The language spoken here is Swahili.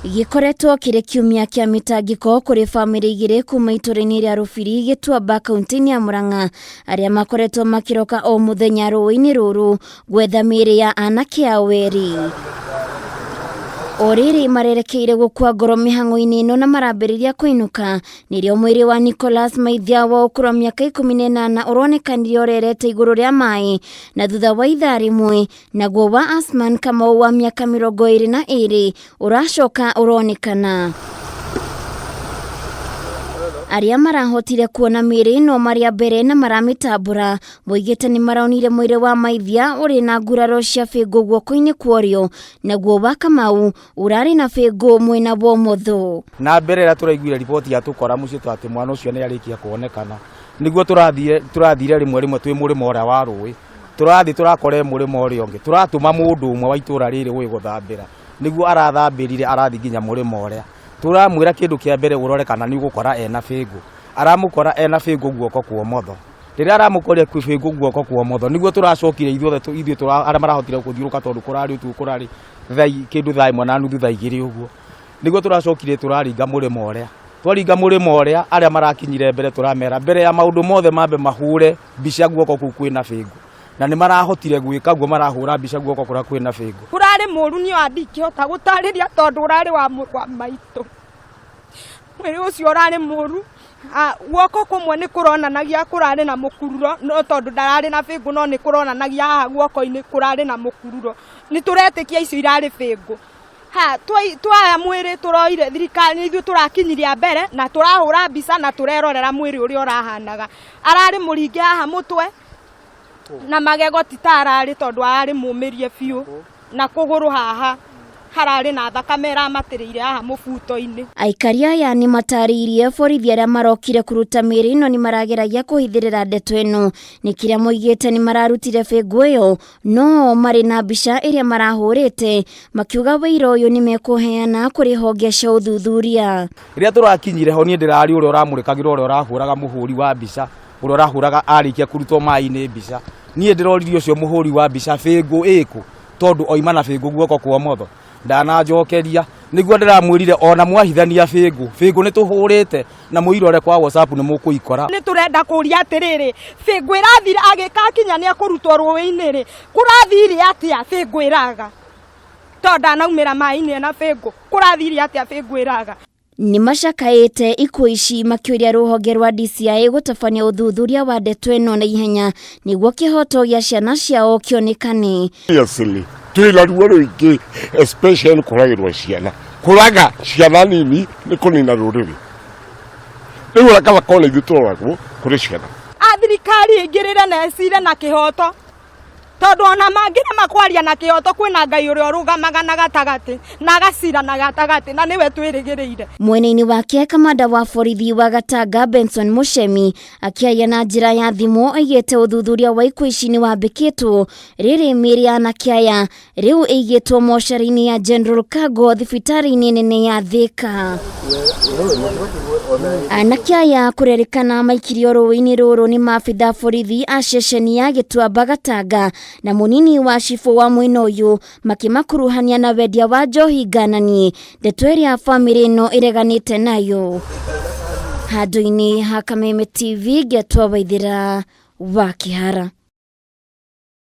Gikoretwo kiri kiumia kia mitangiko kuri bamiri igiri kuma ituura-ini ria Rubiri Gituamba kaunti-ini ya Murang'a aria makoretwo makiroka o muthenya ruui-ini ruru gwetha miiri ya anake a weri. Oriri marerekeire gukua ngoro mihang'o-ini ino na marambiriria kuinuka nirio mwiri wa Nicholas Maithia wa ukuru wa miaka 18 uronekanire irerete iguru ria maai na thutha wa ithaa rimwe, naguo wa Asman Kamau wa miaka 22 uracoka uronekana. Aria marahotire kuona miiri ino maria mbere na maramitambura moigite ni maraonire mwiri wa Maithia uri na nguraro cia bingu guoko-ini kworio, naguo wa Kamau urari na bingu mwena wa umotho. Na mbere ria turaiguire ripoti ya tukora mucii twati mwana ucio ni arikia kwonekana niguo turathire rimwe twi murimo uria wa ruui turakore murimo uria ungi turatuma mundu umwe wa itura riri gwi guthambira niguo arathambirire arathi nginya murimo uria turamwira kindu kia mbere urorekana ni gukora ena bingu aramukora ena bingu guoko kwa umotho riria aramukoria ku bingu guoko kwa umotho niguo turacokire ithuĩ aria marahotire kuthiuruka tondu kurari kindu thaa imwe na nuthu thaa igiri uguo niguo turacokire turaringa murimo uria twaringa murimo uria aria marakinyire mbere turamera mbere ya maundu mothe mambe mahure mbica guoko kuu kwina bingu na ni marahotire gwika guo marahura mbica guoko kuria kwina bingu kurari muru ni andikihota gutariria tondu urari wa maitu mwiri ucio urari muru guoko kumwe ni kuronanagia kurari na mukururo no tondu ndarari na bingu no ni kuronanagia haha guoko-ini kurari na mukururo ni turetikia icio irari bingu twaya mwiri turoire thirikari ithuĩ turakinyiria mbere na turahura mbica na turerorera mwiri uria urahanaga arari muringe haha mutwe na magego titarari tondu arari mumirie biu na kuguru haha harari na thakame iramatiriire haha mubuto-ini. Aikari aya ni mataririe borithi aria marokire kuruta miiri ino ni marageragia kuhithirira ndeto ino ni kiria moigite ni mararutire bingu iyo no mari na mbica iria marahurite makiuga wira uyu ni mekuheana kuri honge cia uthuthuria. Riria turakinyire ho ni ndirari uria uramurikagira uria urahuraga muhuri wa mbica uria urahuraga arikia kurutwo maai-ini mbica nie ndiroririe ucio muhuri wa mbica bingu iku tondu oima na bingu guoko kwa umotho ndanajokeria niguo ndiramwirire ona mwahithania bingu ni tuhurite na muirore kwa WhatsApp ni mukuikora ni turenda kuria atiriri bingu irathira agikakinya ni akurutwo ruui-ini ri kurathire atia bingu iraga tondu anaumira maai-ini na bingu kurathire atia bingu iraga. Ni macakaite ikuũ ici makiuria ruhonge rwa DCI gutabania uthuthuria wa ndeto ino na ihenya niguo kihoto gia ciana ciao kionekane. Yasili twina ruo ruingi especially kuragirwo ciana kuraga ciana nini ni kunina ruriri riu rakaba kole gitwaragwo kuri ciana thirikari ingirire na esire na kihoto tondu ona mangira makwaria na kihoto kwina ngai uria urugamaga na gatagati na gacira na gatagati na niwe twirigiriire. Mwena-ini wake kamanda wa borithi wa Gatanga Benson Muchemi akiaria na njira ya thimu aigite uthuthuria wa ikuũ ici ni wambikitwo riri miiri ya anake aya riu igitwo mochari-ini ya General Cargo thibitari-ini nene ya Thika. Anake aya kurerikana maikirio ruui-ini ruru ni maabithaa borithi a ceceni ya Gituamba Gatanga na munini wa cibu wa mwena uyu makimakuruhania na wendia wa njohi ngananie ndeto iria bamiri ino ireganite nayo. Handu-ini ha Kameme TV Getwa Waithira wa Kihara.